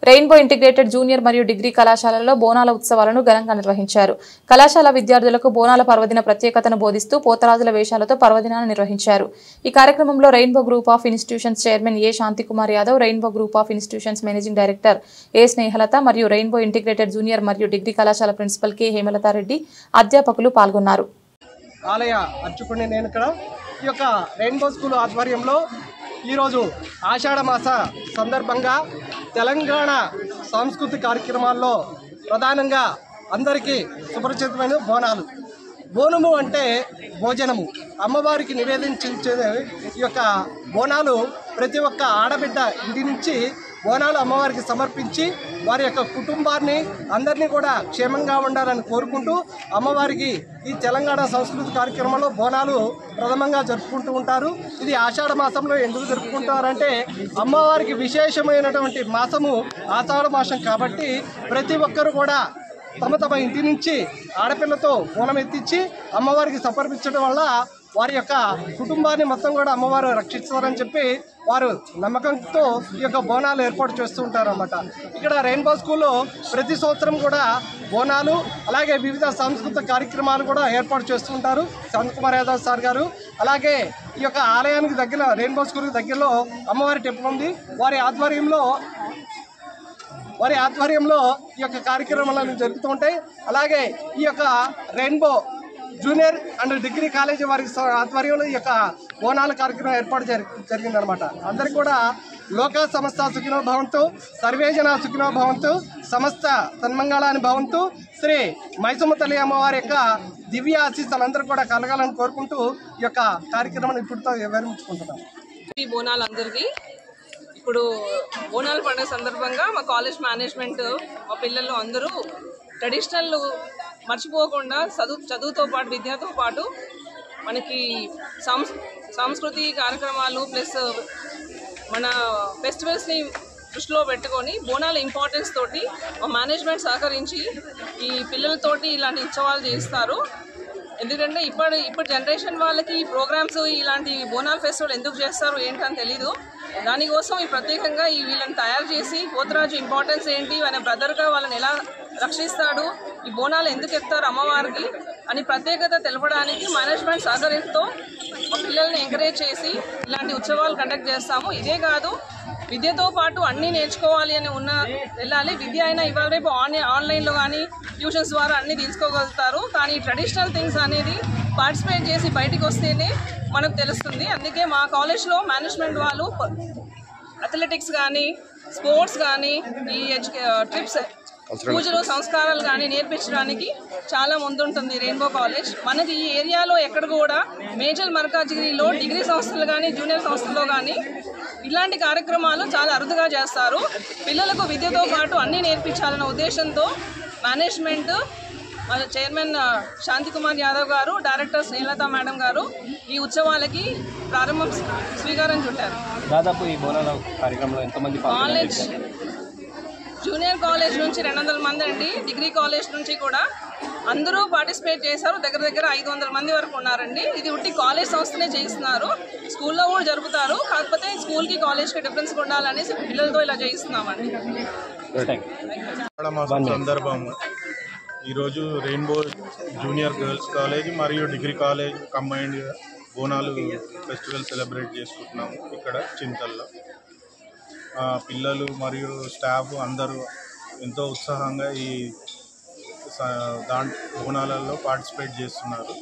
Rainbow integrated junior మరియు degree కళాశాలలో బోనాల ఉత్సవాలను ఘనంగా నిర్వహించారు. కళాశాల విద్యార్థులకు బోనాల పర్వదిన ప్రత్యేకతను బోధిస్తూ పోతరాజుల వేషాలతో పర్వదినాన్ని నిర్వహించారు. ఈ కార్యక్రమంలో rainbow group of institutions chairman A Shantikumar Yadav, rainbow group of institutions managing director A Snehalatha మరియు రెయిన్బో ఇంటిగ్రేటెడ్ జూనియర్ మరియు డిగ్రీ కళాశాల ప్రిన్సిపల్ కె హేమలతారెడ్డి అధ్యాపకులు పాల్గొన్నారు. ఆలయ అర్చకుడిని నేను ఇక్కడ ఈ యొక్క రెయిన్బో స్కూల్ ఆధ్వర్యంలో ఈరోజు ఆషాఢ మాస సందర్భంగా తెలంగాణ సాంస్కృతిక కార్యక్రమాల్లో ప్రధానంగా అందరికీ సుపరిచితమైన బోనాలు. బోనము అంటే భోజనము, అమ్మవారికి నివేదించే ఈ యొక్క బోనాలు ప్రతి ఒక్క ఆడబిడ్డ ఇంటి నుంచి బోనాలు అమ్మవారికి సమర్పించి వారి యొక్క కుటుంబాన్ని అందరినీ కూడా క్షేమంగా ఉండాలని కోరుకుంటూ అమ్మవారికి ఈ తెలంగాణ సంస్కృతి కార్యక్రమంలో బోనాలు ప్రథమంగా జరుపుకుంటూ ఉంటారు. ఇది ఆషాఢ మాసంలో ఎందుకు జరుపుకుంటారంటే అమ్మవారికి విశేషమైనటువంటి మాసము ఆషాఢ మాసం కాబట్టి ప్రతి ఒక్కరు కూడా తమ తమ ఇంటి నుంచి ఆడపిల్లతో బోనం ఎత్తించి అమ్మవారికి సమర్పించడం వల్ల వారి యొక్క కుటుంబాన్ని మొత్తం కూడా అమ్మవారు రక్షిస్తారని చెప్పి వారు నమ్మకంతో ఈ యొక్క బోనాలు ఏర్పాటు చేస్తూ ఉంటారన్నమాట. ఇక్కడ రెయిన్బో స్కూల్లో ప్రతి సంవత్సరం కూడా బోనాలు అలాగే వివిధ సాంస్కృతిక కార్యక్రమాలు కూడా ఏర్పాటు చేస్తూ ఉంటారు శాంతికుమార్ యాదవ్ సార్ గారు. అలాగే ఈ యొక్క ఆలయానికి దగ్గర రెయిన్బో స్కూల్కి దగ్గరలో అమ్మవారి టెంపుల్ ఉంది. వారి ఆధ్వర్యంలో ఈ యొక్క కార్యక్రమాలను జరుగుతూ ఉంటాయి. అలాగే ఈ యొక్క rainbow junior and degree college వారి ఆధ్వర్యంలో ఈ యొక్క బోనాల కార్యక్రమం ఏర్పాటు జరిగిందనమాట. అందరికీ కూడా లోక సమస్త సుఖినో భవంతు, సర్వేజన సుఖినో భవంతు, సమస్త సన్మంగళాన్ని భవంతు, శ్రీ మైసమ్మ తల్లి అమ్మవారి యొక్క దివ్య ఆశీస్సులు అందరూ కూడా కలగాలని కోరుకుంటూ ఈ యొక్క కార్యక్రమాన్ని ఇప్పుడుతో వివరించుకుంటున్నాం. ఈ బోనాలు అందరికీ ఇప్పుడు బోనాల పండుగ సందర్భంగా మా కాలేజ్ మేనేజ్మెంట్ మా పిల్లలు అందరూ ట్రెడిషనల్ మర్చిపోకుండా చదువుతో పాటు విద్యతో పాటు మనకి సంస్కృతి కార్యక్రమాలు ప్లస్ మన ఫెస్టివల్స్ని దృష్టిలో పెట్టుకొని బోనాల ఇంపార్టెన్స్ తోటి మా మేనేజ్మెంట్ సహకరించి ఈ పిల్లలతోటి ఇలాంటి ఉత్సవాలు చేస్తారు. ఎందుకంటే ఇప్పుడు జనరేషన్ వాళ్ళకి ఈ ప్రోగ్రామ్స్ ఇలాంటి బోనాల ఫెస్టివల్ ఎందుకు చేస్తారు ఏంటని తెలీదు. దానికోసం ఈ ప్రత్యేకంగా వీళ్ళని తయారు చేసి పోతరాజు ఇంపార్టెన్స్ ఏంటి, ఆయన బ్రదర్గా వాళ్ళని ఎలా రక్షిస్తాడు, ఈ బోనాలు ఎందుకు ఎత్తారు అమ్మవారికి అని ప్రత్యేకత తెలపడానికి మేనేజ్మెంట్ సహకారంతో పిల్లల్ని ఎంకరేజ్ చేసి ఇలాంటి ఉత్సవాలు కండక్ట్ చేస్తాము. ఇదే కాదు, విద్యతో పాటు అన్నీ నేర్చుకోవాలి అని వెళ్ళాలి. విద్య అయినా ఇవాళ రేపు ఆన్లైన్లో కానీ ట్యూషన్స్ ద్వారా అన్నీ తీసుకోగలుగుతారు. కానీ ట్రెడిషనల్ థింగ్స్ అనేది పార్టిసిపేట్ చేసి బయటికి వస్తేనే మనకు తెలుస్తుంది. అందుకే మా కాలేజ్లో మేనేజ్మెంట్ వాళ్ళు అథ్లెటిక్స్ కానీ స్పోర్ట్స్ కానీ ఈ ట్రిప్స్ పూజలు సంస్కారాలు కానీ నేర్పించడానికి చాలా ముందుంటుంది రెయిన్బో కాలేజ్. మనకి ఈ ఏరియాలో ఎక్కడ కూడా మేజర్ మల్కాజిగిరిలో డిగ్రీ సంస్థలు కానీ జూనియర్ సంస్థల్లో కానీ ఇలాంటి కార్యక్రమాలు చాలా అరుదుగా చేస్తారు. పిల్లలకు విద్యతో పాటు అన్నీ నేర్పించాలన్న ఉద్దేశంతో మేనేజ్మెంట్ చైర్మన్ శాంతికుమార్ యాదవ్ గారు, డైరెక్టర్ స్నేహలత మేడం గారు ఈ ఉత్సవాలకి ప్రారంభం స్వీకారం చుట్టారు. దాదాపు ఈ బోనాల కార్యక్రమంలో ఎంతమంది కాలేజ్ జూనియర్ కాలేజ్ నుంచి 200 మంది అండి, డిగ్రీ కాలేజ్ నుంచి కూడా అందరూ పార్టిసిపేట్ చేశారు. దగ్గర 500 మంది వరకు ఉన్నారండి. ఇది ఉట్టి కాలేజ్ సంస్థనే చేయిస్తున్నారు, స్కూల్లో కూడా జరుపుతారు. కాకపోతే స్కూల్కి కాలేజ్కి డిఫరెన్స్ ఉండాలనేసి పిల్లలతో ఇలా చేయిస్తున్నామండి. సందర్భము ఈరోజు రెయిన్బో జూనియర్ గర్ల్స్ కాలేజ్ మరియు degree college combined Bonalu festival celebrate చేసుకుంటున్నాము. ఇక్కడ చింతల్లో పిల్లలు మరియు స్టాఫ్ అందరూ ఎంతో ఉత్సాహంగా ఈ బోనాలలో పార్టిసిపేట్ చేస్తున్నారు.